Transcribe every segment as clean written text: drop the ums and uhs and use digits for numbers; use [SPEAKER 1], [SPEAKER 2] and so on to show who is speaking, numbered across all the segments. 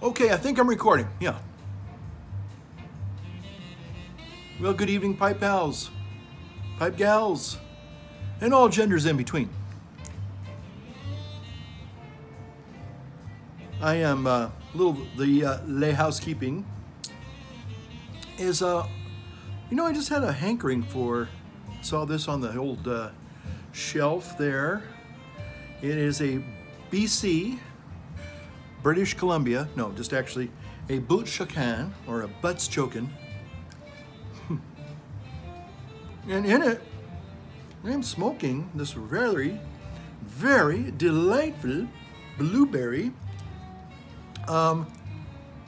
[SPEAKER 1] Okay, I think I'm recording, yeah. Well, good evening, pipe pals, pipe gals, and all genders in between. I am the lay housekeeping is you know, I just had a hankering for, saw this on the old shelf there. It is a BC, British Columbia, no, just actually a boot shakan, or a butts chokin'. And in it, I'm smoking this very, very delightful blueberry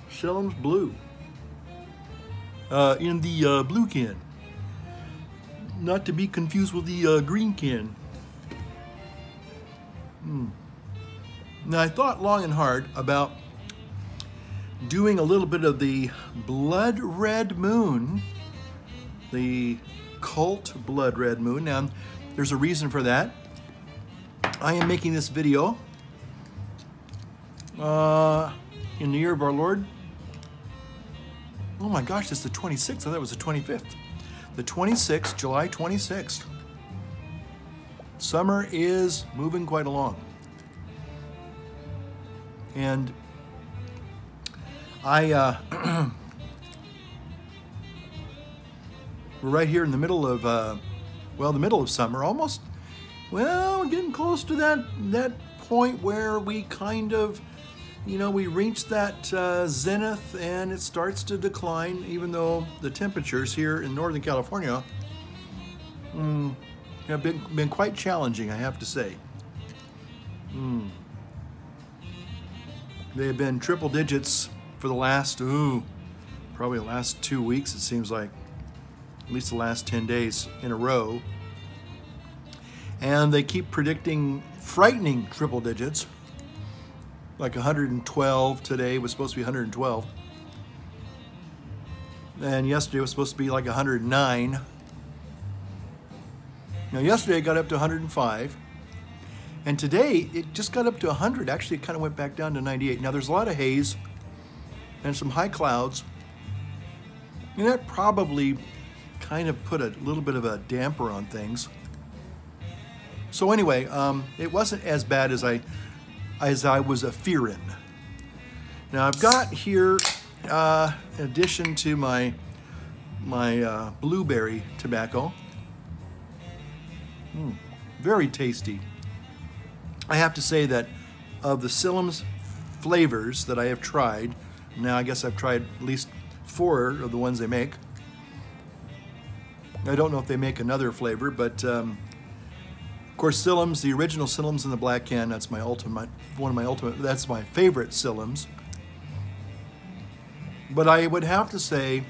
[SPEAKER 1] Shillings Blue in the blue can. Not to be confused with the green can. Now, I thought long and hard about doing a little bit of the Blood Red Moon, the cult Blood Red Moon. Now, there's a reason for that. I am making this video in the year of our Lord. Oh my gosh, it's the 26th. I thought it was the 25th. The 26th, July 26th. Summer is moving quite along. And we're right here in the middle of, well, the middle of summer, almost. Well, we're getting close to that point where we kind of, you know, we reach that zenith and it starts to decline, even though the temperatures here in Northern California have been quite challenging, I have to say. They have been triple digits for the last, probably the last 2 weeks, it seems like. At least the last 10 days in a row. And they keep predicting frightening triple digits. Like 112 today was supposed to be 112. And yesterday was supposed to be like 109. Now yesterday it got up to 105. And today it just got up to 100. Actually, it kind of went back down to 98. Now there's a lot of haze and some high clouds. And that probably kind of put a little bit of a damper on things. So anyway, it wasn't as bad as I was fearing. Now I've got here, in addition to my blueberry tobacco, very tasty. I have to say that of the Sillums flavors that I have tried, now I guess I've tried at least 4 of the ones they make. I don't know if they make another flavor, but of course Sillums, the original Sillums in the black can, that's my ultimate, that's my favorite Sillums. But I would have to say,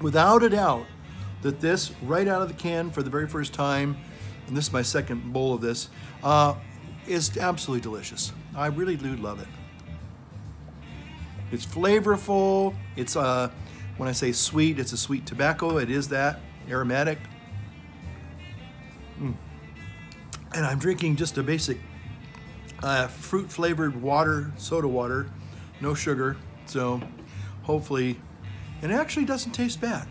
[SPEAKER 1] without a doubt, that this, right out of the can for the very first time, and this is my second bowl of this, is absolutely delicious. I really do love it. It's flavorful. It's when I say sweet, it's a sweet tobacco. It is that, aromatic. And I'm drinking just a basic fruit-flavored water, soda water, no sugar. So hopefully, and it actually doesn't taste bad.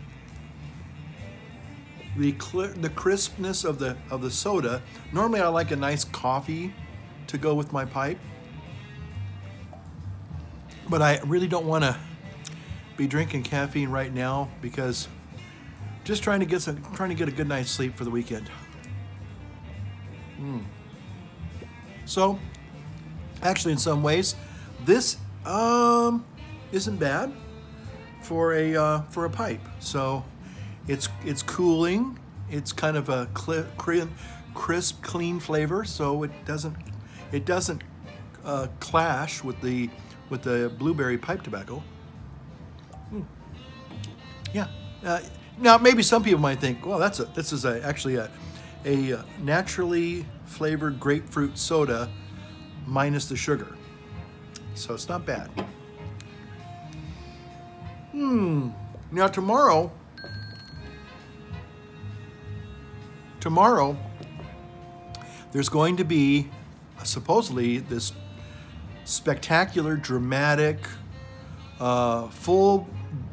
[SPEAKER 1] The crispness of the soda. Normally, I like a nice coffee to go with my pipe, but I really don't want to be drinking caffeine right now because just trying to get a good night's sleep for the weekend. So, actually, in some ways, this isn't bad for a pipe. So, it's cooling. It's kind of a crisp, clean flavor. So it doesn't clash with the blueberry pipe tobacco. Yeah. Now, maybe some people might think, well, this is actually a naturally flavored grapefruit soda minus the sugar. So it's not bad. Now tomorrow, there's going to be supposedly this spectacular, dramatic, full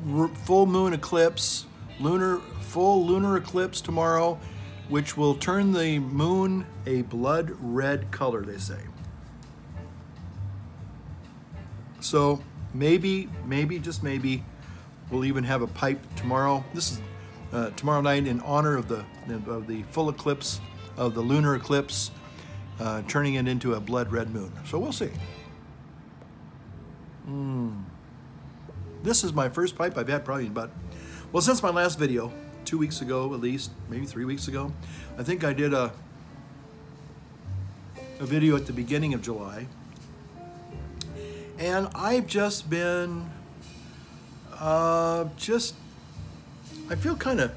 [SPEAKER 1] moon eclipse, full lunar eclipse tomorrow, which will turn the moon a blood red color, they say. So maybe, just maybe, we'll even have a pipe tomorrow. This is tomorrow night in honor of the full eclipse, of the lunar eclipse, turning it into a blood red moon. So we'll see. This is my first pipe I've had probably about, well, since my last video, 2 weeks ago at least, maybe 3 weeks ago. I think I did a video at the beginning of July. And I've just been, I feel kind of,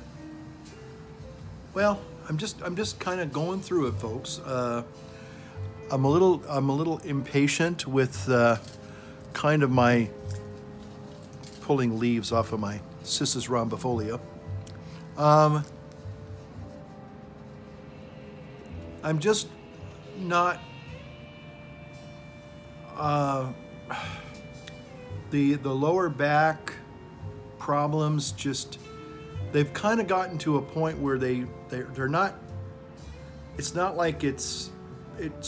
[SPEAKER 1] well, I'm just kind of going through it, folks. I'm a little impatient with kind of my pulling leaves off of my Cissus rhombifolia. I'm just not, the lower back problems just, they've kind of gotten to a point where they're not, it's not like it's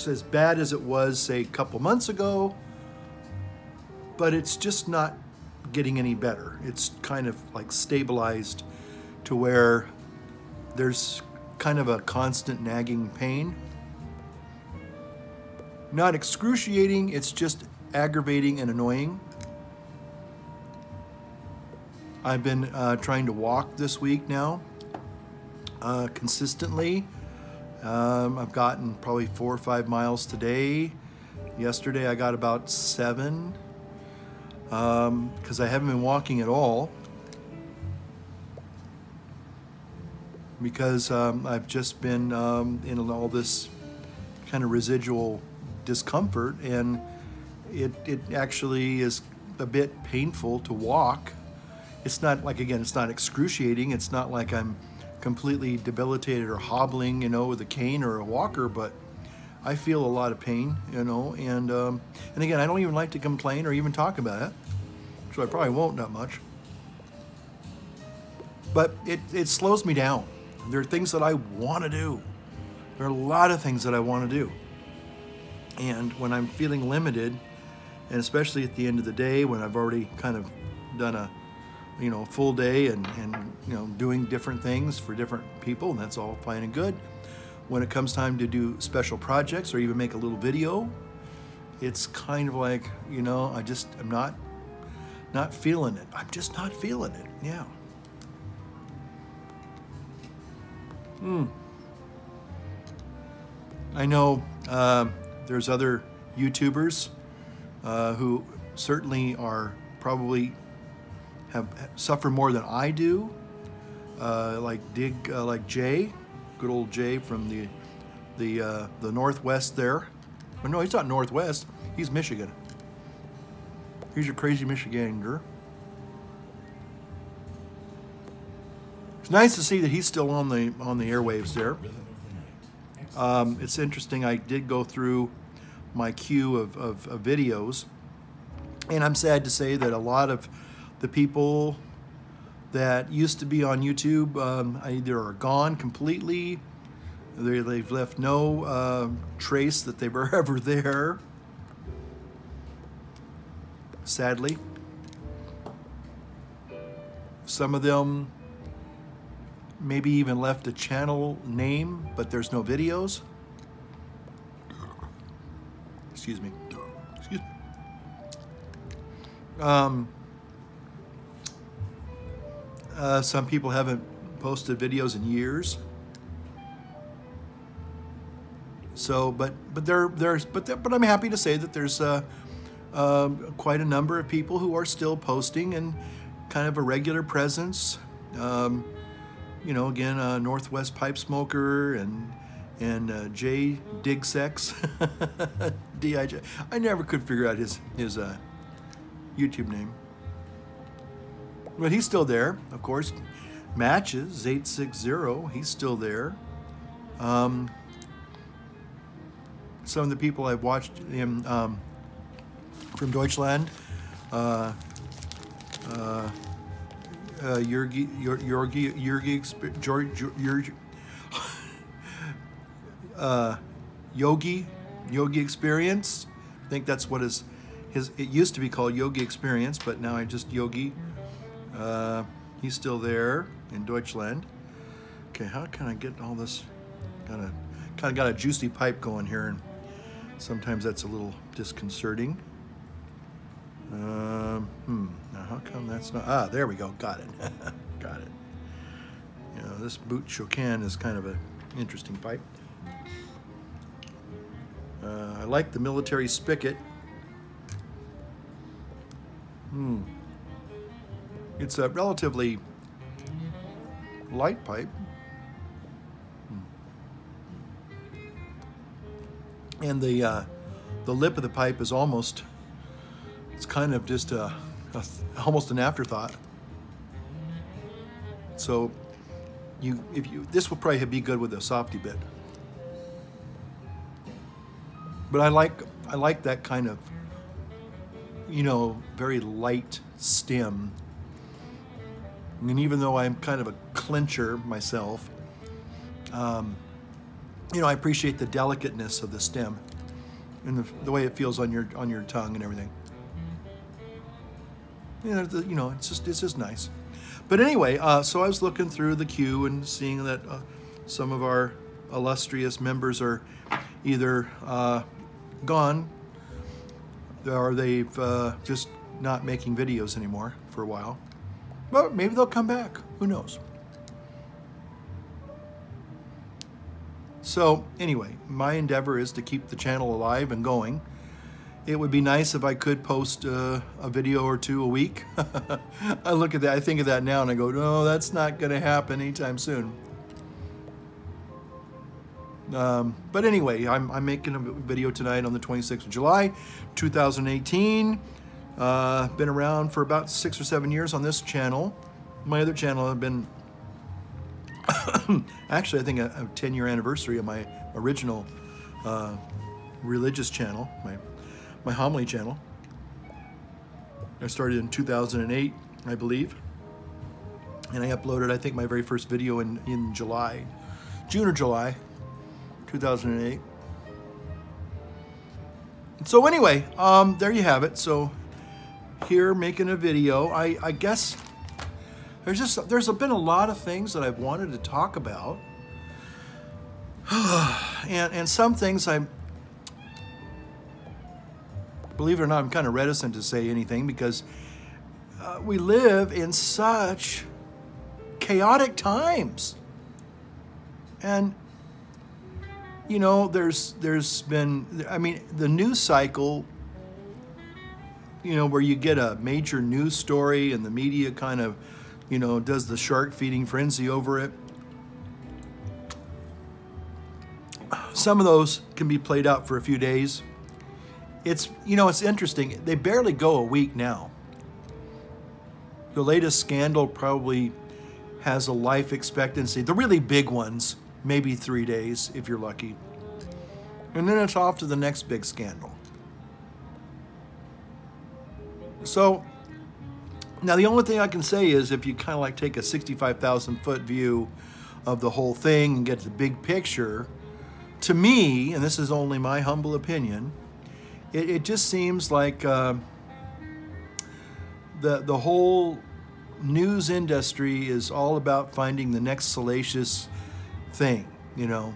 [SPEAKER 1] as bad as it was, say, a couple months ago, but it's just not getting any better. It's kind of like stabilized to where there's kind of a constant nagging pain. Not excruciating, it's just aggravating and annoying. I've been trying to walk this week now, consistently. I've gotten probably 4 or 5 miles today. Yesterday I got about 7, because I haven't been walking at all. Because I've just been in all this kind of residual discomfort, and it actually is a bit painful to walk. It's not like, again, it's not excruciating. It's not like I'm completely debilitated or hobbling, with a cane or a walker, but I feel a lot of pain, and again, I don't even like to complain or even talk about it, so I probably won't that much. But it slows me down. There are things that I want to do. There are a lot of things that I want to do. And when I'm feeling limited, and especially at the end of the day when I've already kind of done a full day and doing different things for different people, and that's all fine and good. When it comes time to do special projects or even make a little video, it's kind of like, I'm not feeling it. I'm just not feeling it. Yeah. I know there's other YouTubers who certainly are probably suffer more than I do, like Jay, good old Jay from the Northwest there. Well, no, he's not Northwest. He's Michigan. He's a crazy Michigander. It's nice to see that he's still on the airwaves there. It's interesting. I did go through my queue of videos, and I'm sad to say that a lot of the people that used to be on YouTube either are gone completely, they've left no trace that they were ever there, sadly. Some of them maybe even left a channel name, but there's no videos. Excuse me. Excuse me. Some people haven't posted videos in years. So, but I'm happy to say that there's quite a number of people who are still posting and kind of a regular presence. Again, Northwest Pipe Smoker and Jay Digsex, D-I-J. I never could figure out his YouTube name. But he's still there, of course. Matches 860, he's still there. some of the people I've watched in, from Deutschland, Yogi Experience. I think that's what his it used to be called Yogi Experience, but now I just Yogi. He's still there in Deutschland. Okay, how can I get all this? Kind of got a juicy pipe going here, and sometimes that's a little disconcerting. Now how come that's not? Ah, there we go. Got it. Got it. You know, this boot chocan is kind of an interesting pipe. I like the military spigot. It's a relatively light pipe. And the lip of the pipe is almost, it's kind of just almost an afterthought. So this will probably be good with a softy bit. But I like that kind of, you know, very light stem. And even though I'm kind of a clincher myself, you know, I appreciate the delicateness of the stem and the way it feels on your tongue and everything. You know, it's just nice. But anyway, so I was looking through the queue and seeing that some of our illustrious members are either gone or they've just not making videos anymore for a while. But maybe they'll come back. Who knows? So anyway, my endeavor is to keep the channel alive and going. It would be nice if I could post a video or two a week. I look at that, I think of that now and I go, no, that's not going to happen anytime soon. But anyway, I'm making a video tonight on the 26th of July, 2018. Been around for about 6 or 7 years on this channel. My other channel have been, actually I think a 10-year anniversary of my original religious channel, my homily channel. I started in 2008, I believe. And I uploaded, I think, my very first video in July, June or July, 2008. So anyway, there you have it. So here making a video. I guess there's been a lot of things that I've wanted to talk about. and some things believe it or not, I'm kind of reticent to say anything because we live in such chaotic times. And you know, there's been, I mean, the news cycle, you know, where you get a major news story and the media kind of, you know, does the shark feeding frenzy over it. Some of those can be played out for a few days. It's, you know, it's interesting. They barely go a week now. The latest scandal probably has a life expectancy. The really big ones, maybe 3 days if you're lucky. And then it's off to the next big scandal. So now the only thing I can say is if you kind of like take a 65,000 foot view of the whole thing and get the big picture, to me, and this is only my humble opinion, it just seems like the whole news industry is all about finding the next salacious thing, you know,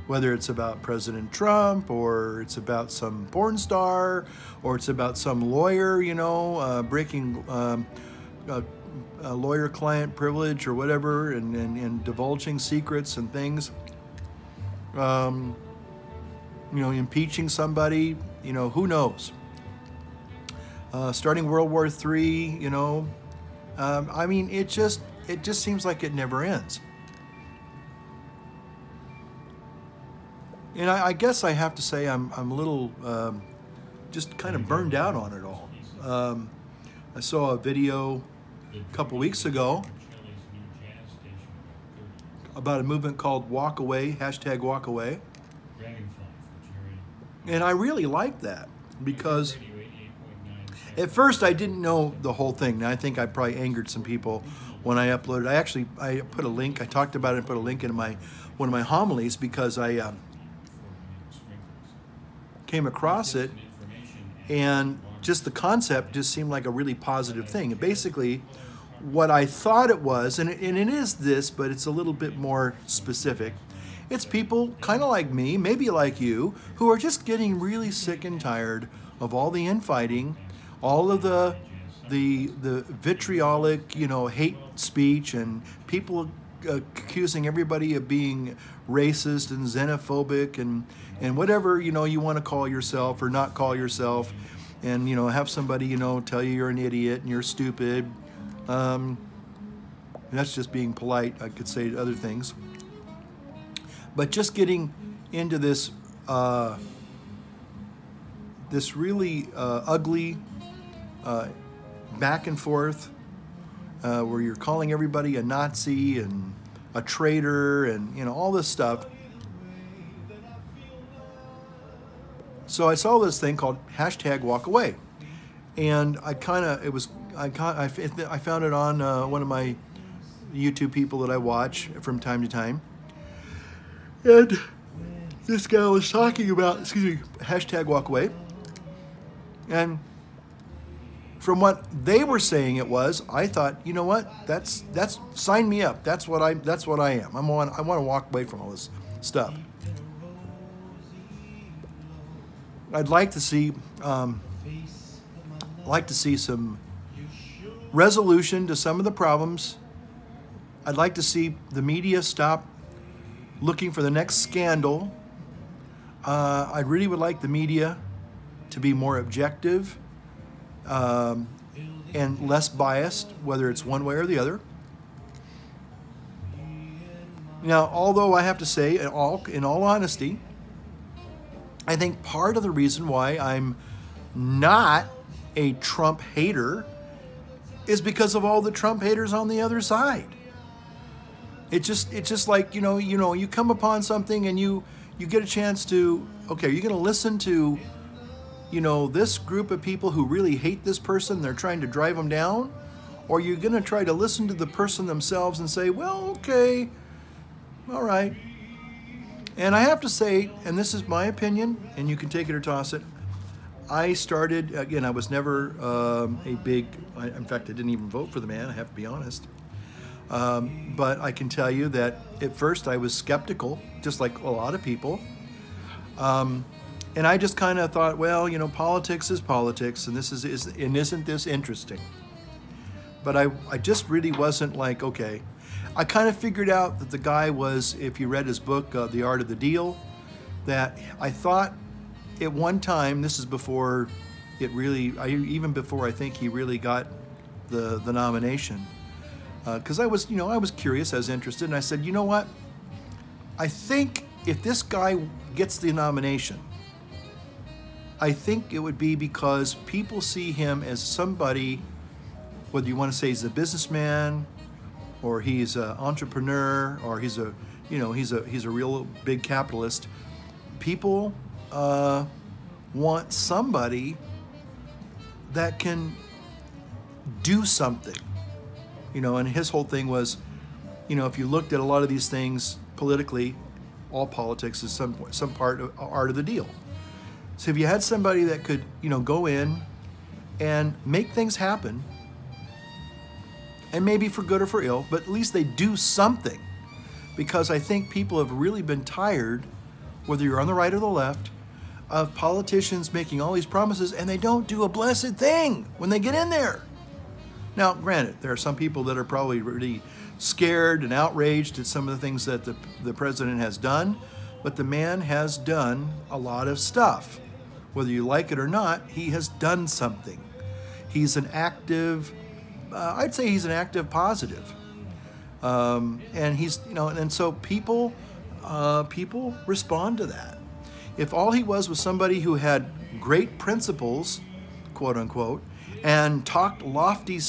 [SPEAKER 1] whether it's about President Trump or it's about some porn star or it's about some lawyer, you know, breaking lawyer-client privilege or whatever and divulging secrets and things. You know, impeaching somebody, you know, who knows? Starting World War III, you know, I mean, it just seems like it never ends. And I guess I have to say I'm a little just kind of burned out on it all. I saw a video a couple weeks ago about a movement called Walk Away, hashtag Walk Away. And I really like that because at first I didn't know the whole thing. Now I think I probably angered some people when I uploaded. I put a link, I talked about it and put a link in one of my homilies because I came across it, and just the concept just seemed like a really positive thing. And basically what I thought it was, and it is this, but it's a little bit more specific. It's people kind of like me, maybe like you, who are just getting really sick and tired of all the infighting, all of the vitriolic, hate speech, and people accusing everybody of being racist and xenophobic and whatever you want to call yourself or not call yourself, and have somebody tell you you're an idiot and you're stupid. That's just being polite. I could say other things. But just getting into this this really ugly back and forth where you're calling everybody a Nazi and a traitor and all this stuff. So I saw this thing called #WalkAway, and I found it on one of my YouTube people that I watch from time to time. And this guy was talking about, #WalkAway. And from what they were saying it was, I thought, you know what? That's sign me up. That's what I am. I want to walk away from all this stuff. I'd like to see some resolution to some of the problems. I'd like to see the media stop looking for the next scandal. I really would like the media to be more objective and less biased, whether it's one way or the other. Now, although I have to say, in all honesty, I think part of the reason why I'm not a Trump hater is because of all the Trump haters on the other side. It's just like, you come upon something and you get a chance to, okay, you're going to listen to, this group of people who really hate this person, they're trying to drive them down, or you're going to try to listen to the person themselves and say, well, okay, all right. And I have to say, and this is my opinion, and you can take it or toss it, I started, again, I was never in fact, I didn't even vote for the man, I have to be honest. But I can tell you that at first I was skeptical, just like a lot of people. And I just kind of thought, well, politics is politics, and isn't this interesting? But I just really wasn't like, okay. I kind of figured out that the guy was, if you read his book, The Art of the Deal, that I thought at one time, this is before it really, even before I think he really got the nomination, because I was curious, I was interested, and I said, you know what? I think if this guy gets the nomination, I think it would be because people see him as somebody, whether you want to say he's a businessman, or he's an entrepreneur, or he's a real big capitalist. People want somebody that can do something, and his whole thing was, if you looked at a lot of these things politically, all politics is some part of art of the deal. So if you had somebody that could, go in and make things happen, and maybe for good or for ill, but at least they do something, because I think people have really been tired, whether you're on the right or the left, of politicians making all these promises and they don't do a blessed thing when they get in there. Now, granted, there are some people that are probably really scared and outraged at some of the things that the president has done, but the man has done a lot of stuff. Whether you like it or not, he has done something. He's an active, I'd say he's an active positive. And he's, and so people respond to that. If all he was somebody who had great principles, quote unquote, and talked lofty,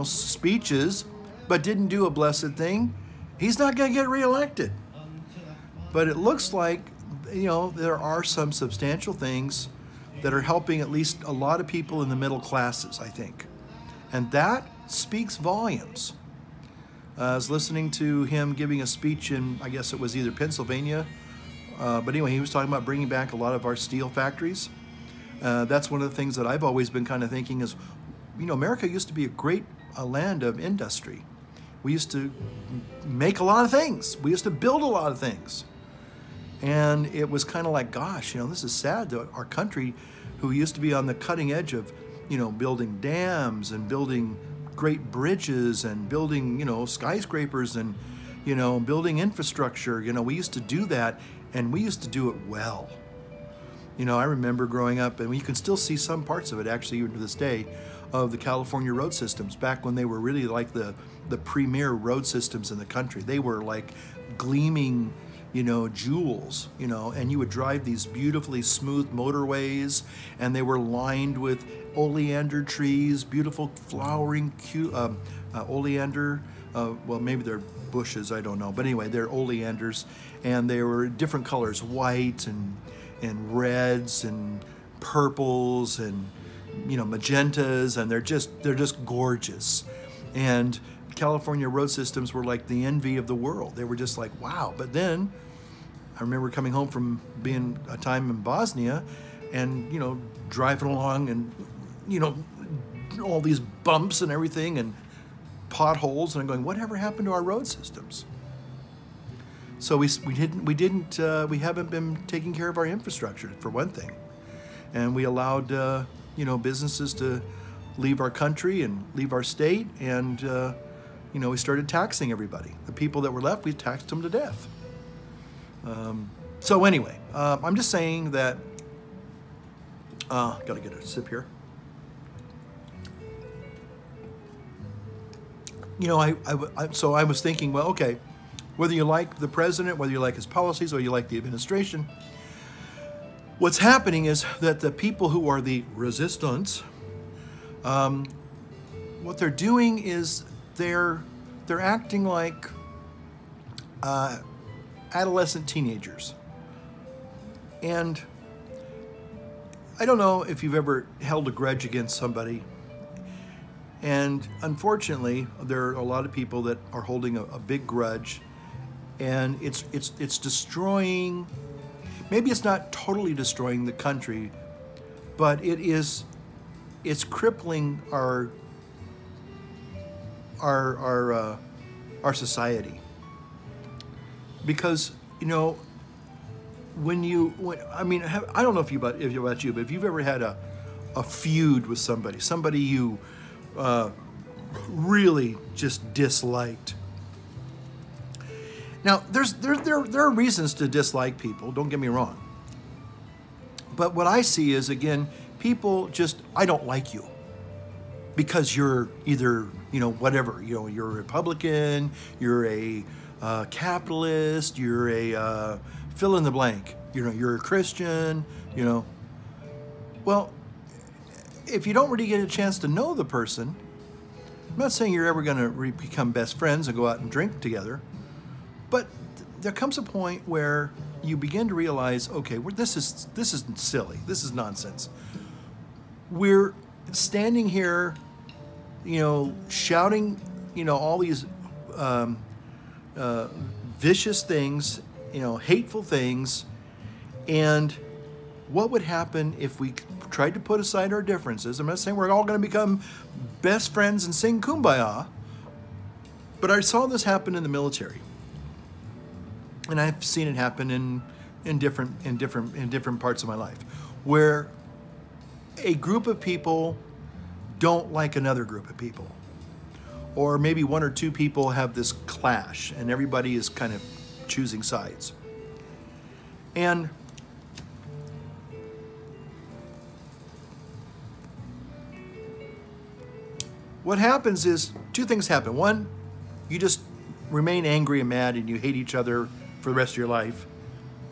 [SPEAKER 1] speeches, but didn't do a blessed thing, he's not going to get reelected. But it looks like, you know, there are some substantial things that are helping at least a lot of people in the middle classes, I think. And that speaks volumes. I was listening to him giving a speech in, I guess it was either Pennsylvania, but anyway, he was talking about bringing back a lot of our steel factories. That's one of the things that I've always been kind of thinking is, you know, America used to be a great land of industry. We used to make a lot of things. We used to build a lot of things. And it was kind of like, gosh, you know, this is sad that our country, who used to be on the cutting edge of, you know, building dams and building great bridges and building, you know, skyscrapers and, you know, building infrastructure, you know, we used to do that, and we used to do it well. You know, I remember growing up, and you can still see some parts of it actually even to this day, of the California road systems back when they were really like the premier road systems in the country. They were like gleaming, you know, jewels, you know, and you would drive these beautifully smooth motorways, and they were lined with oleander trees, beautiful flowering oleander. Well, maybe they're bushes, I don't know. But anyway, they're oleanders, and they were different colors, white and reds and purples and, you know, magentas, and they're just gorgeous. And California road systems were like the envy of the world. They were just like, wow. But then I remember coming home from being a time in Bosnia and, you know, driving along and, you know, all these bumps and everything and potholes, and I'm going, whatever happened to our road systems? So we haven't been taking care of our infrastructure, for one thing. And we allowed, you know, businesses to leave our country and leave our state, and, you know, we started taxing everybody. The people that were left, we taxed them to death. So anyway, I'm just saying that, gotta get a sip here. You know, so I was thinking, well, okay, whether you like the president, whether you like his policies, or you like the administration, what's happening is that the people who are the resistance, what they're doing is they're acting like adolescent teenagers. And I don't know if you've ever held a grudge against somebody. And unfortunately, there are a lot of people that are holding a big grudge, and it's destroying. Maybe it's not totally destroying the country, but it's crippling our society. Because, you know, I mean, I don't know if about you, but if you've ever had a feud with somebody you really just disliked. Now, there are reasons to dislike people, don't get me wrong. But what I see is, again, people just, I don't like you because you're either, you know, whatever, you know, you're a Republican, you're a capitalist, you're a fill in the blank, you know, you're a Christian, you know. Well, if you don't really get a chance to know the person, I'm not saying you're ever going to become best friends and go out and drink together, but there comes a point where you begin to realize, okay, this is silly. This is nonsense. We're standing here, you know, shouting, you know, all these vicious things, you know, hateful things, and what would happen if we tried to put aside our differences? I'm not saying we're all going to become best friends and sing Kumbaya, but I saw this happen in the military, and I've seen it happen in different parts of my life, where a group of people don't like another group of people, or maybe one or two people have this clash, and everybody is kind of choosing sides. And what happens is, two things happen. One, you just remain angry and mad and you hate each other for the rest of your life.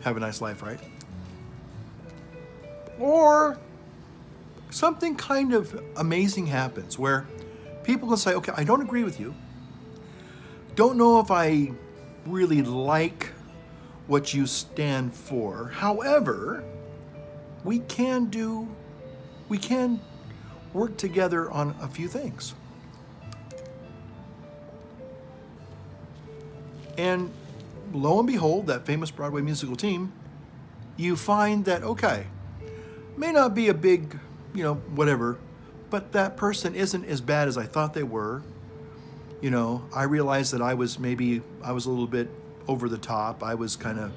[SPEAKER 1] Have a nice life, right? Or something kind of amazing happens where people can say, okay, I don't agree with you. Don't know if I really like what you stand for. However, we can work together on a few things. And lo and behold, that famous Broadway musical team, you find that, okay, may not be a big, whatever, but that person isn't as bad as I thought they were. I realized that I was a little bit over the top. I was kind of,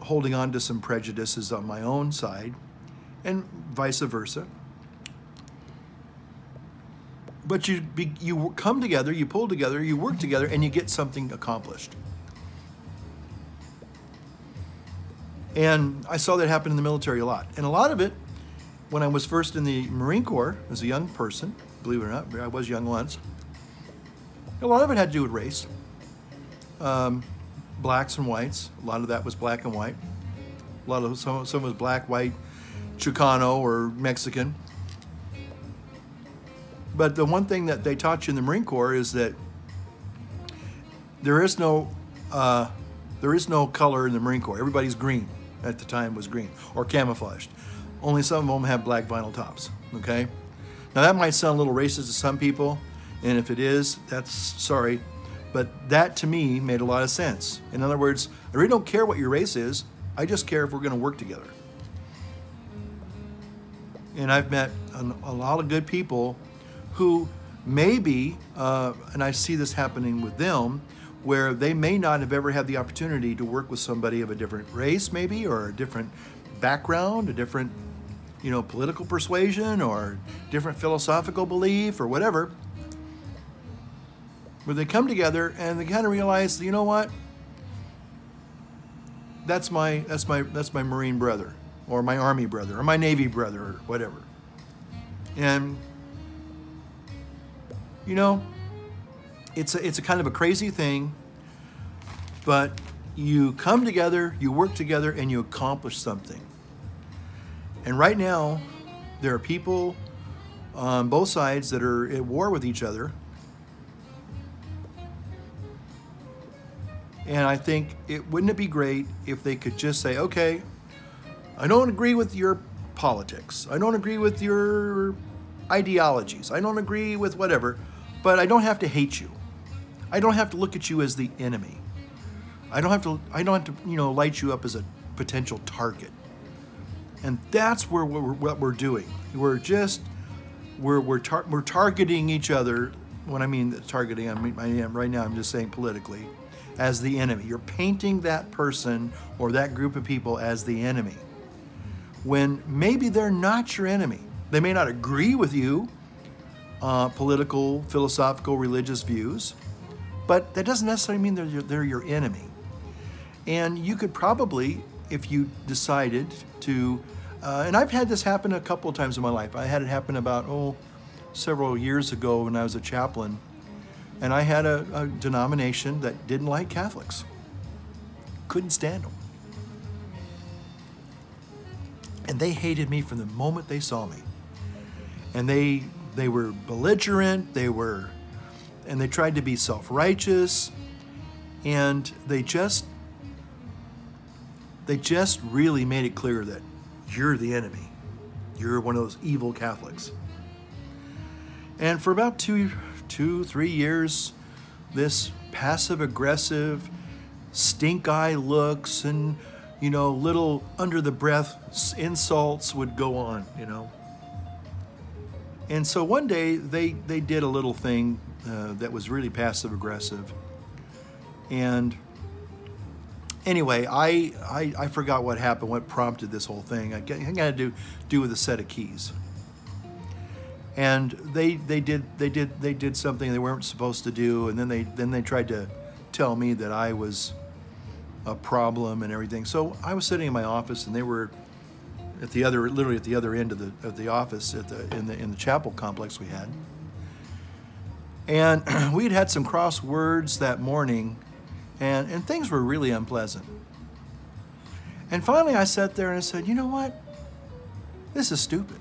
[SPEAKER 1] holding on to some prejudices on my own side, and vice versa. But you come together, you pull together, you work together, and you get something accomplished. And I saw that happen in the military a lot. And a lot of it, when I was first in the Marine Corps as a young person, believe it or not, I was young once, a lot of it had to do with race. Blacks and whites. A lot of that was black and white. Some was black, white, Chicano, or Mexican. But the one thing that they taught you in the Marine Corps is that there is no color in the Marine Corps. Everybody's green. At the time was green or camouflaged. Only some of them have black vinyl tops. Okay. Now that might sound a little racist to some people, and if it is, that's sorry. But that to me made a lot of sense. In other words, I really don't care what your race is. I just care if we're going to work together. And I've met a lot of good people who maybe, and I see this happening with them, where they may not have ever had the opportunity to work with somebody of a different race maybe, or a different background, a different, political persuasion, or different philosophical belief, or whatever, where they come together and they kind of realize, you know what, that's my Marine brother, or my Army brother, or my Navy brother, or whatever. And it's a kind of a crazy thing, but you come together, you work together, and you accomplish something. And right now, there are people on both sides that are at war with each other. And I think wouldn't it be great if they could just say, okay, I don't agree with your politics. I don't agree with your ideologies. I don't agree with whatever, but I don't have to hate you. I don't have to look at you as the enemy. I don't have to light you up as a potential target. And that's what we're doing. We're targeting each other. When I mean targeting, right now I'm just saying politically, as the enemy. You're painting that person or that group of people as the enemy, when maybe they're not your enemy. They may not agree with you, political, philosophical, religious views, but that doesn't necessarily mean they're your enemy. And you could probably, if you decided to, and I've had this happen a couple of times in my life. I had it happen about, several years ago when I was a chaplain, and I had a denomination that didn't like Catholics. Couldn't stand them. And they hated me from the moment they saw me. And they were belligerent, and they tried to be self-righteous, and they just really made it clear that you're the enemy. You're one of those evil Catholics. And for about 3 years, this passive-aggressive, stink-eye looks and, little under-the-breath insults would go on, And so one day, they did a little thing that was really passive-aggressive. And anyway, I forgot what happened, what prompted this whole thing. I got to do with a set of keys. And they did something they weren't supposed to do, and then they tried to tell me that I was a problem and everything. So I was sitting in my office, and they were literally at the other end of the office in the chapel complex we had. And we'd had some cross words that morning, and things were really unpleasant. And finally I sat there and I said, you know what? This is stupid.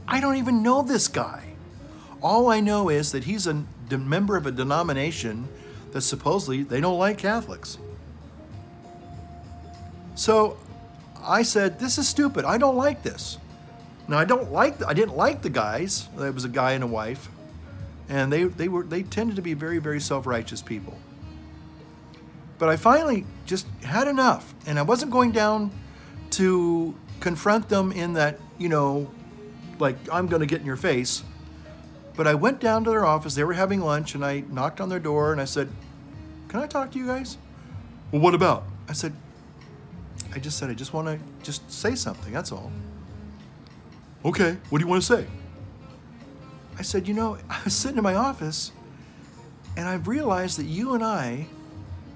[SPEAKER 1] I don't even know this guy. All I know is that he's a member of a denomination that supposedly they don't like Catholics. So I said, this is stupid. I don't like this. Now I didn't like the guys. There was a guy and a wife, and they tended to be very, very self-righteous people. But I finally just had enough, and I wasn't going down to confront them in that, you know, like I'm going to get in your face. But I went down to their office. They were having lunch, and I knocked on their door, and I said, "Can I talk to you guys?" "Well, what about?" I said, I just want to just say something, that's all. "Okay, what do you want to say?" I said, "You know, I was sitting in my office, and I've realized that you and I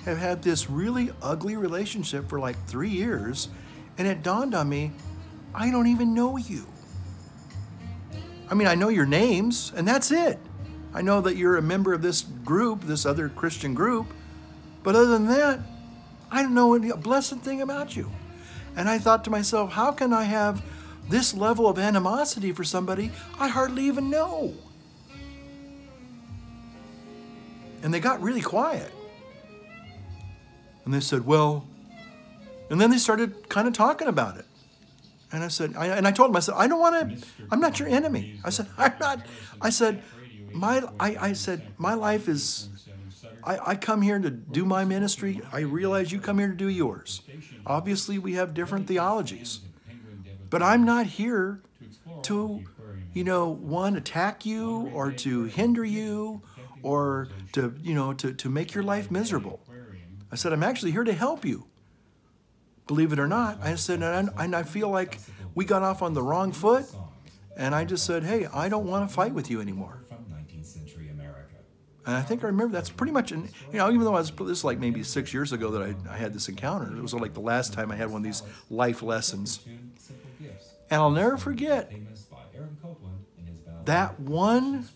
[SPEAKER 1] have had this really ugly relationship for like 3 years, and it dawned on me, I don't even know you. I mean, I know your names, and that's it. I know that you're a member of this group, this other Christian group, but other than that, I don't know a blessed thing about you." And I thought to myself, how can I have this level of animosity for somebody I hardly even know? And they got really quiet. And they said, "Well," and then they started kind of talking about it. And I said, I told them, I said, "I don't want to, I'm not your enemy." I said, my life is, I come here to do my ministry. I realize you come here to do yours. Obviously, we have different theologies. But I'm not here to, you know, one, attack you or to hinder you or to, you know, to make your life miserable. I said, I'm actually here to help you. Believe it or not. I said, and I feel like we got off on the wrong foot. And I just said, hey, I don't want to fight with you anymore. And I think I remember that's pretty much, you know, even though this is like maybe 6 years ago that I had this encounter. It was like the last time I had one of these life lessons. And I'll never forget that one,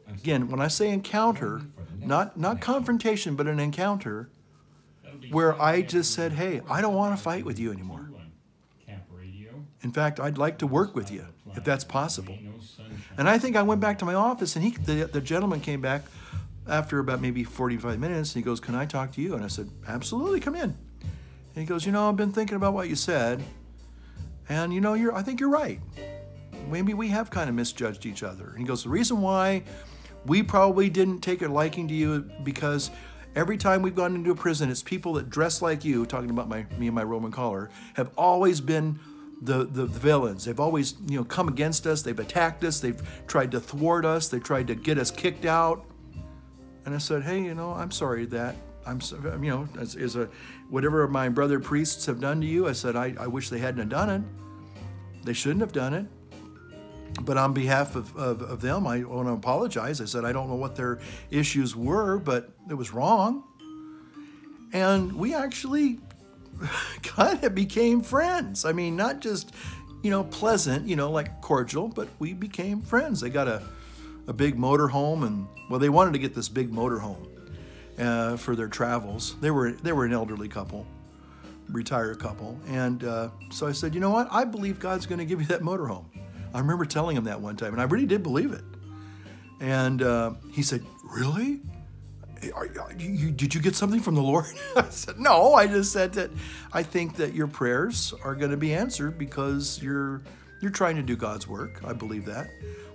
[SPEAKER 1] again, when I say encounter, not confrontation, but an encounter where I just said, hey, I don't want to fight with you anymore. In fact, I'd like to work with you, if that's possible. And I think I went back to my office, and the gentleman came back after about maybe 45 minutes, and he goes, "Can I talk to you?" And I said, "Absolutely, come in." And he goes, "You know, I've been thinking about what you said, and you know, I think you're right. Maybe we have kind of misjudged each other." And he goes, "The reason why we probably didn't take a liking to you because every time we've gone into a prison, it's people that dress like you," talking about me and my Roman collar, "have always been the villains. They've always, you know, come against us. They've attacked us. They've tried to thwart us. They've tried to get us kicked out." And I said, "Hey, you know, I'm sorry that you know, whatever my brother priests have done to you," I said, I wish they hadn't have done it. They shouldn't have done it. But on behalf of them, I want to apologize. I said, I don't know what their issues were, but it was wrong. And we actually kind of became friends. I mean, not just, you know, pleasant, you know, like cordial, but we became friends. They got a big motor home, and well, they wanted to get this big motor home for their travels. They were an elderly couple, retired couple, and so I said, you know what? I believe God's going to give you that motor home. I remember telling him that one time, and I really did believe it. And he said, "Really? Did you get something from the Lord?" I said, "No, I just said that I think that your prayers are going to be answered because you're trying to do God's work. I believe that."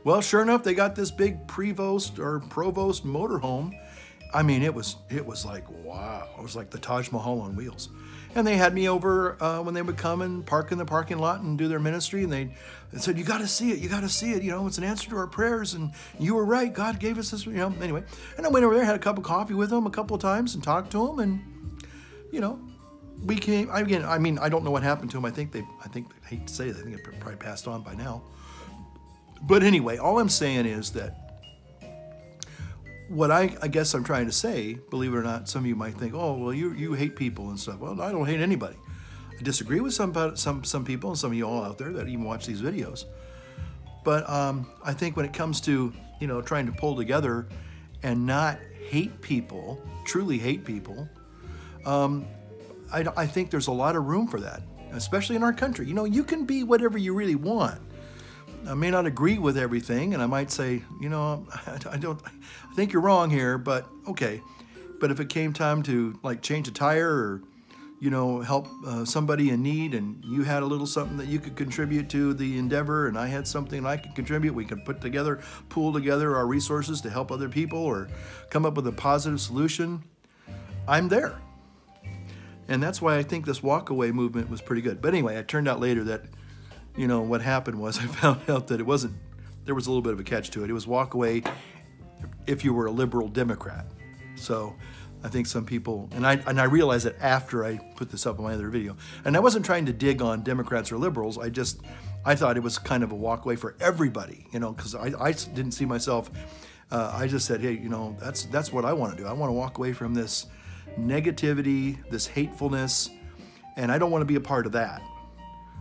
[SPEAKER 1] Well, sure enough, they got this big provost motorhome. I mean, it was like, wow. It was like the Taj Mahal on wheels. And they had me over when they would come and park in the parking lot and do their ministry. And they said, you got to see it. You got to see it. You know, it's an answer to our prayers. And you were right. God gave us this, you know, anyway. And I went over there, had a cup of coffee with them a couple of times and talked to them. And, you know, we came, again, I mean, I don't know what happened to them. I hate to say it, I think it probably passed on by now. But anyway, all I'm saying is that what I guess I'm trying to say, believe it or not, some of you might think, oh, well, you hate people and stuff. Well, I don't hate anybody. I disagree with some people and some of you all out there that even watch these videos. But I think when it comes to, you know, trying to pull together and not hate people, truly hate people, I think there's a lot of room for that, especially in our country. You know, you can be whatever you really want. I may not agree with everything, and I might say, you know, I think you're wrong here, but okay. But if it came time to like change a tire or, you know, help somebody in need, and you had a little something that you could contribute to the endeavor, and I had something I could contribute, we could pool together our resources to help other people or come up with a positive solution, I'm there. And that's why I think this walk-away movement was pretty good. But anyway, it turned out later that, you know, what happened was I found out that it wasn't, there was a little bit of a catch to it. It was walk away if you were a liberal Democrat. So I think some people, and I realized that after I put this up in my other video. And I wasn't trying to dig on Democrats or liberals. I thought it was kind of a walk away for everybody, you know, because I didn't see myself, I just said, hey, you know, that's what I want to do. I want to walk away from this negativity, this hatefulness, and I don't want to be a part of that.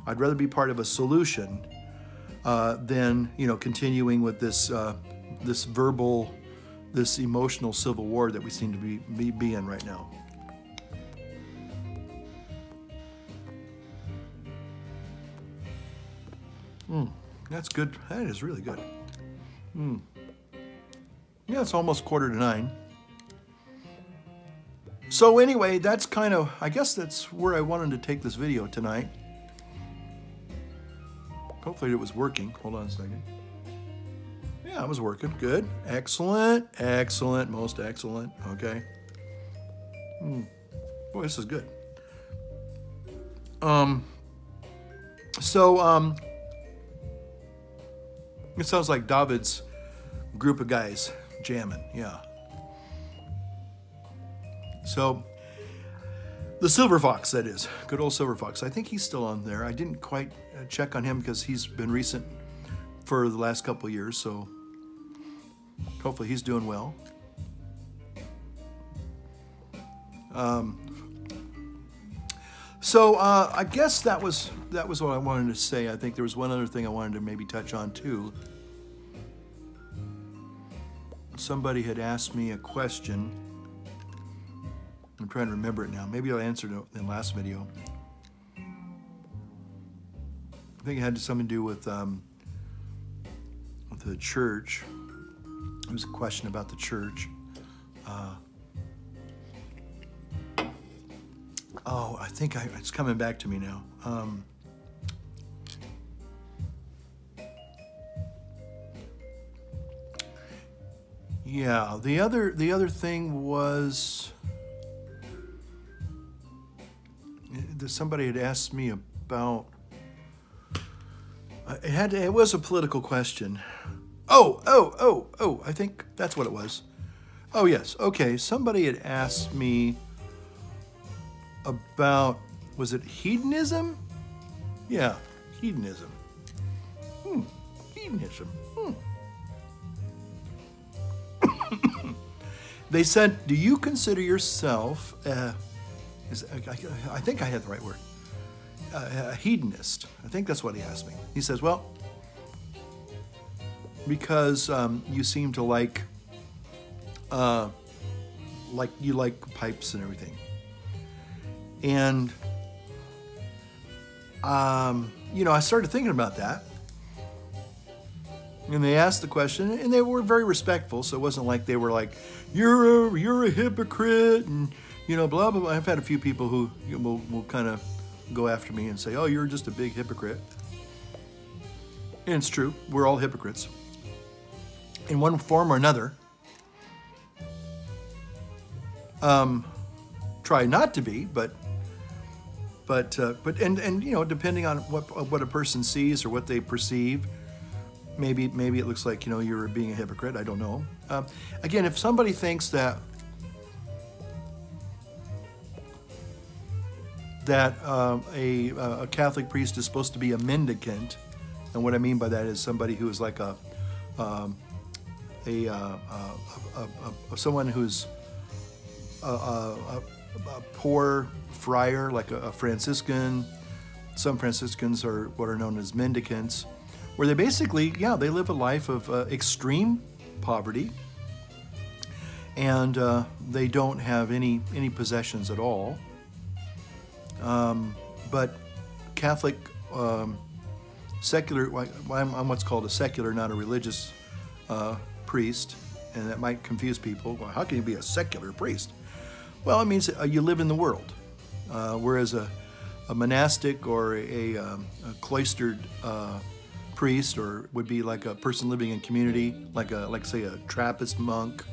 [SPEAKER 1] I'd rather be part of a solution than, you know, continuing with this this verbal, this emotional civil war that we seem to be in right now. That's good. That is really good. Yeah, it's almost 8:45. So anyway, that's kind of, I guess that's where I wanted to take this video tonight. Hopefully it was working. Hold on a second. Yeah, it was working. Good. Excellent. Excellent. Most excellent. Okay. Boy, this is good. It sounds like David's group of guys jamming. Yeah. So, the Silver Fox, that is. Good old Silver Fox. I think he's still on there. I didn't quite check on him because he's been recent for the last couple of years, so hopefully he's doing well. I guess that was what I wanted to say. I think there was one other thing I wanted to maybe touch on too. Somebody had asked me a question. I'm trying to remember it now. Maybe I answered it in the last video. I think it had something to do with the church. It was a question about the church. I think it's coming back to me now. Yeah, the other thing was that somebody had asked me about. It was a political question. Oh, I think that's what it was. Oh, yes. Okay, somebody had asked me about, was it hedonism? Yeah, hedonism. Hedonism. They said, do you consider yourself, I think I had the right word, a hedonist? I think that's what he asked me. He says, well, because you seem to like you like pipes and everything. And, you know, I started thinking about that. And they asked the question, and they were very respectful, so it wasn't like they were like, you're a hypocrite, and, you know, blah, blah, blah. I've had a few people who will kind of go after me and say, oh, you're just a big hypocrite. And it's true. We're all hypocrites in one form or another. Try not to be, but you know, depending on what a person sees or what they perceive, maybe it looks like, you know, you're being a hypocrite. I don't know. Again, if somebody thinks that a Catholic priest is supposed to be a mendicant, and what I mean by that is somebody who is like someone who's a poor friar, like a Franciscan. Some Franciscans are what are known as mendicants, where they basically, yeah, they live a life of extreme poverty, and they don't have any possessions at all. But Catholic, secular, I'm what's called a secular, not a religious priest, and that might confuse people. Well, how can you be a secular priest? Well, it means you live in the world. Whereas a monastic or a cloistered priest, or would be like a person living in community, like say a Trappist monk,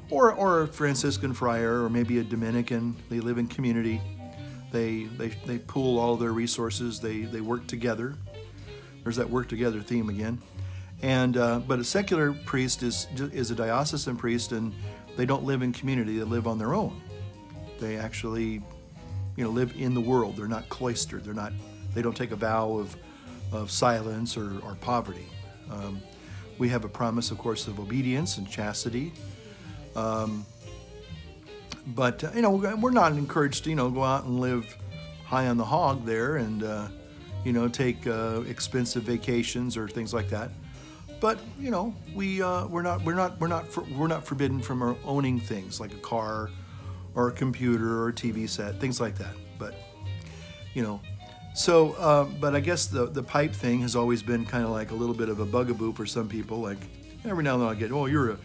[SPEAKER 1] or a Franciscan friar, or maybe a Dominican. They live in community. They pool all their resources. They work together. There's that work together theme again. And but a secular priest is a diocesan priest, and they don't live in community. They live on their own. They actually, live in the world. They're not cloistered. They don't take a vow of silence or poverty. We have a promise, of course, of obedience and chastity. But we're not encouraged to go out and live high on the hog there and take expensive vacations or things like that. But we're not forbidden from owning things like a car or a computer or a TV set, things like that. But but I guess the pipe thing has always been kind of like a little bit of a bugaboo for some people. Like every now and then I get, oh, you're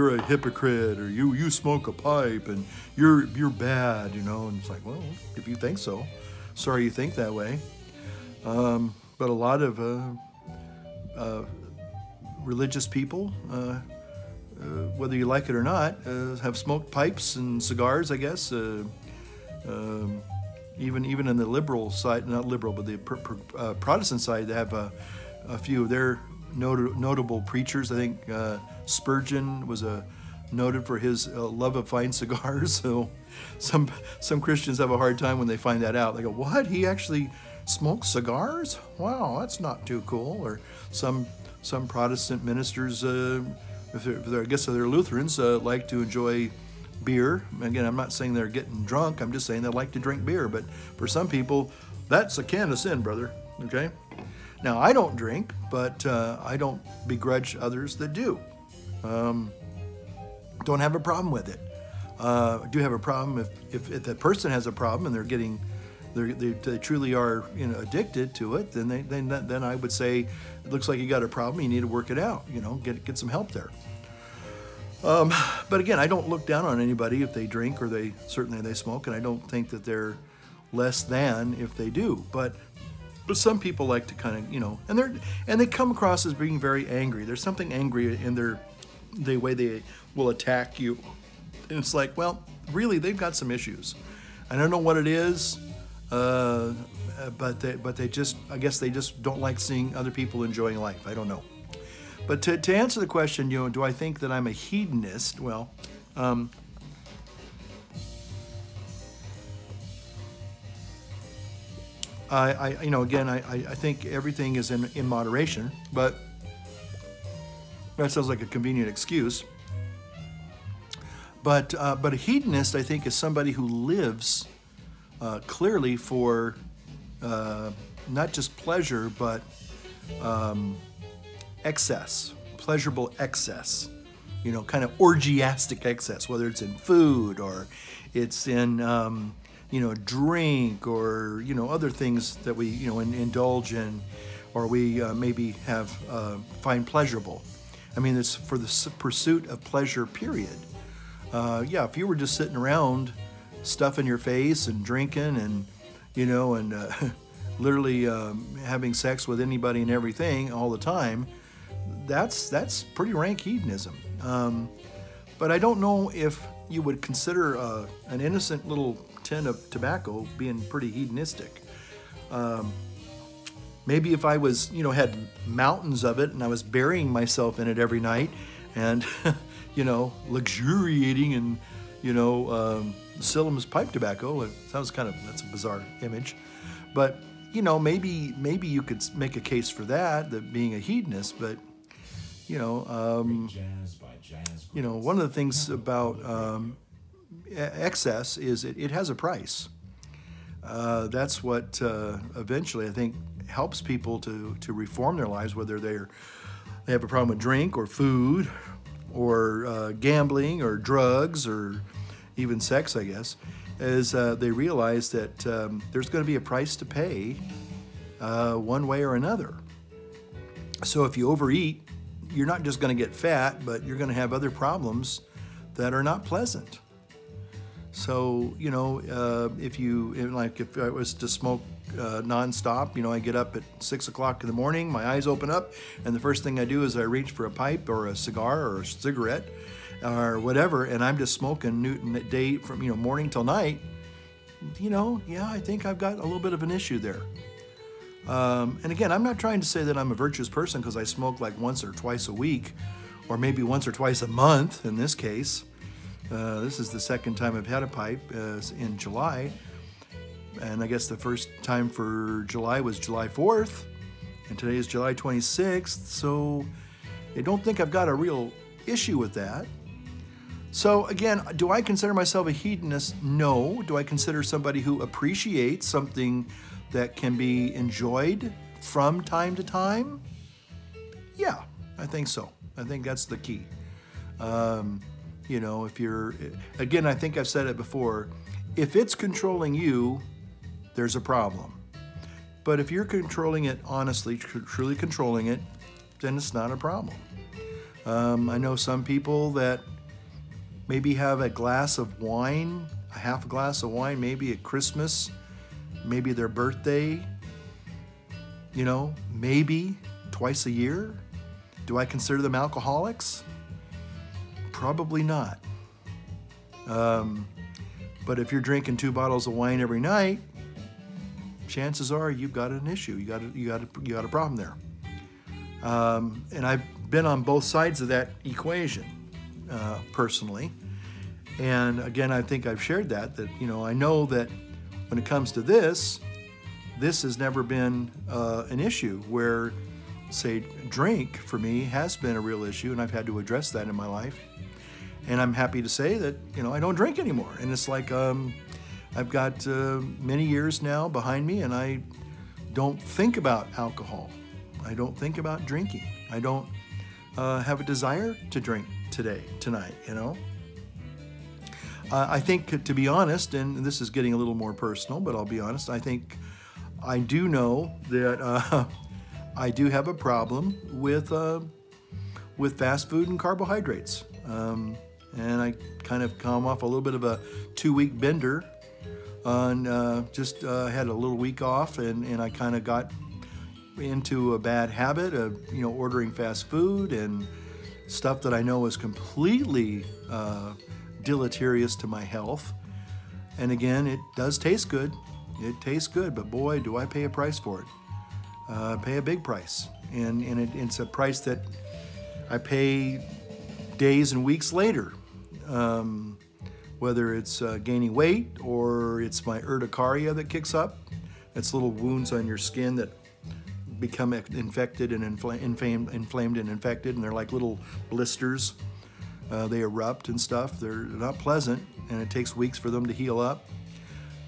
[SPEAKER 1] a hypocrite, or you smoke a pipe and you're bad, and it's like, well, if you think so, sorry you think that way. But a lot of religious people, whether you like it or not, have smoked pipes and cigars, I guess. Even in the liberal side, not liberal, but the Protestant side, they have a few of their notable preachers. I think Spurgeon was noted for his love of fine cigars. So some Christians have a hard time when they find that out. They go, "What? He actually smokes cigars? Wow, that's not too cool." Or some Protestant ministers, if I guess they're Lutherans, like to enjoy beer. Again, I'm not saying they're getting drunk. I'm just saying they like to drink beer. But for some people, that's a can of sin, brother. Okay. Now, I don't drink, but I don't begrudge others that do. Don't have a problem with it. Do have a problem if the person has a problem and they truly are addicted to it. Then I would say, it looks like you got a problem. You need to work it out. Get some help there. But again, I don't look down on anybody if they drink or they smoke, and I don't think that they're less than if they do. But some people like to kind of, and they come across as being very angry. There's something angry in the way they will attack you. And it's like, well, really, they've got some issues. I don't know what it is, but they just, I guess they just don't like seeing other people enjoying life. I don't know. But to answer the question, do I think that I'm a hedonist? Well, I think everything is in moderation, but that sounds like a convenient excuse. But a hedonist, I think, is somebody who lives clearly for not just pleasure, but excess, pleasurable excess, kind of orgiastic excess, whether it's in food or it's in, drink or, other things that we, indulge in or we maybe find pleasurable. I mean, it's for the pursuit of pleasure, period. If you were just sitting around stuffing your face and drinking and, literally having sex with anybody and everything all the time, that's pretty rank hedonism. But I don't know if you would consider an innocent little tin of tobacco being pretty hedonistic. Maybe if I was, had mountains of it and I was burying myself in it every night and, luxuriating in, Silem's pipe tobacco. It sounds that's a bizarre image. But, maybe you could make a case for that being a hedonist, but, one of the things about excess is it has a price. That's what eventually I think helps people to reform their lives, whether they have a problem with drink or food or gambling or drugs or even sex, I guess, is they realize that there's going to be a price to pay one way or another. So if you overeat, you're not just going to get fat, but you're going to have other problems that are not pleasant. So, you know, if I was to smoke nonstop, you know, I get up at 6 o'clock in the morning, my eyes open up, and the first thing I do is I reach for a pipe or a cigar or a cigarette or whatever, and I'm just smoking Newton day from, you know, morning till night. You know, yeah, I think I've got a little bit of an issue there. And again, I'm not trying to say that I'm a virtuous person because I smoke like once or twice a week, or maybe once or twice a month in this case. This is the second time I've had a pipe in July. And I guess the first time for July was July 4th. And today is July 26th. So I don't think I've got a real issue with that. So again, do I consider myself a hedonist? No. Do I consider somebody who appreciates something that can be enjoyed from time to time? Yeah, I think so. I think that's the key. You know, if you're, again, I think I've said it before, if it's controlling you, there's a problem. But if you're controlling it honestly, truly controlling it, then it's not a problem. I know some people that maybe have a glass of wine, a half a glass of wine, maybe at Christmas, maybe their birthday, you know, maybe twice a year. Do I consider them alcoholics? Probably not. But if you're drinking 2 bottles of wine every night, chances are you've got an issue. You got a problem there. And I've been on both sides of that equation personally. And again, I think I've shared that you know, I know that when it comes to this has never been an issue where, say, drink for me has been a real issue, and I've had to address that in my life. And I'm happy to say that, you know, I don't drink anymore. And it's like I've got many years now behind me, and I don't think about alcohol. I don't think about drinking. I don't have a desire to drink tonight, you know. I think, to be honest, and this is getting a little more personal, but I'll be honest, I think I do know that I do have a problem with fast food and carbohydrates. And I kind of come off a little bit of a 2-week bender and just had a little week off, and I kind of got into a bad habit of, you know, ordering fast food and stuff that I know is completely deleterious to my health. And again, it does taste good. It tastes good, but boy, do I pay a price for it. I pay a big price, and it's a price that I pay days and weeks later. Whether it's gaining weight or it's my urticaria that kicks up. It's little wounds on your skin that become infected and inflamed and infected, and they're like little blisters. They erupt and stuff. They're not pleasant, and it takes weeks for them to heal up.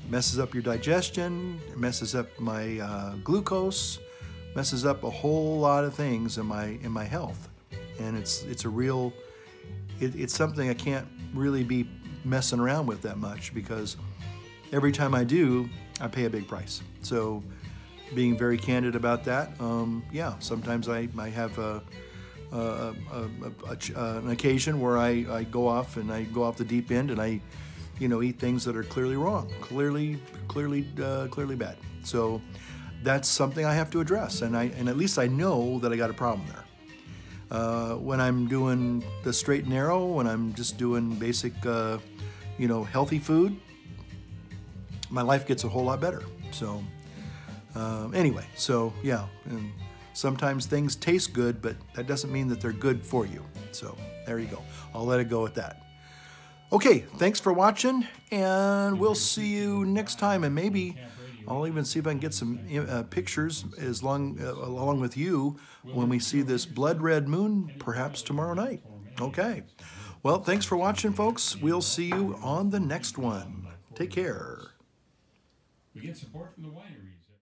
[SPEAKER 1] It messes up your digestion, it messes up my glucose, messes up a whole lot of things in my health. And it's a real, it's something I can't really be messing around with that much, because every time I do, I pay a big price. So being very candid about that, yeah, sometimes I have an occasion where I go off the deep end, and I, you know, eat things that are clearly wrong, clearly bad. So that's something I have to address, and at least I know that I got a problem there. When I'm doing the straight and narrow, when I'm just doing basic, you know, healthy food, my life gets a whole lot better. So anyway, so yeah, and sometimes things taste good, but that doesn't mean that they're good for you. So there you go. I'll let it go at that. Okay, thanks for watching, and we'll see you next time, and maybe I'll even see if I can get some pictures along with you when we see this blood red moon, perhaps tomorrow night. Okay. Well, thanks for watching, folks. We'll see you on the next one. Take care.
[SPEAKER 2] We get support from the winery.